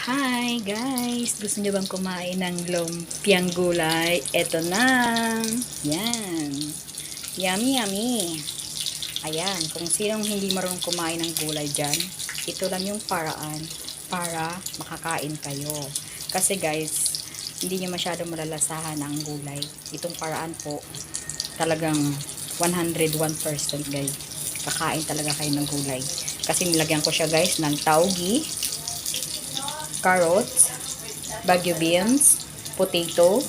Hi guys! Gusto nyo bang kumain ng lumpiang gulay? Eto na! Yan! Yummy yummy! Ayan, kung sinong hindi marunong kumain ng gulay dyan, ito lang yung paraan para makakain kayo. Kasi guys, hindi nyo masyado malalasahan ang gulay. Itong paraan po, talagang 101% guys. Kakain talaga kayo ng gulay. Kasi nilagyan ko siya guys ng taugi, carrots, Baguio beans, potato,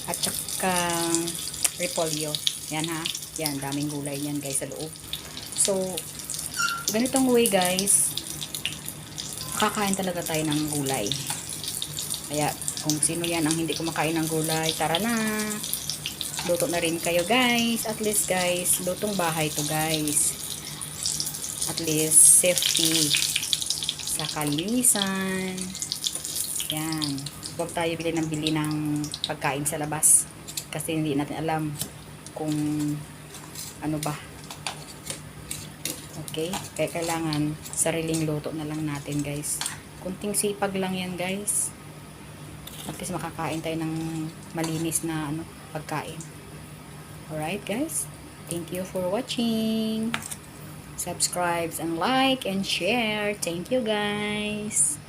at saka repolyo. Yan ha. Yan, daming gulay yan guys sa loob. So, ganitong way guys, makakain talaga tayo ng gulay. Kaya, kung sino yan ang hindi kumakain ng gulay, tara na. Luto na rin kayo guys. At least guys, lutong bahay to guys. At least, safety sa kalinisan. Yan. Huwag tayo bili ng pagkain sa labas. Kasi hindi natin alam kung ano ba. Okay? Kaya kailangan sariling luto na lang natin guys. Kunting sipag lang yan guys. At least makakain tayo ng malinis na pagkain. Alright guys? Thank you for watching. Subscribe and like and share. Thank you guys.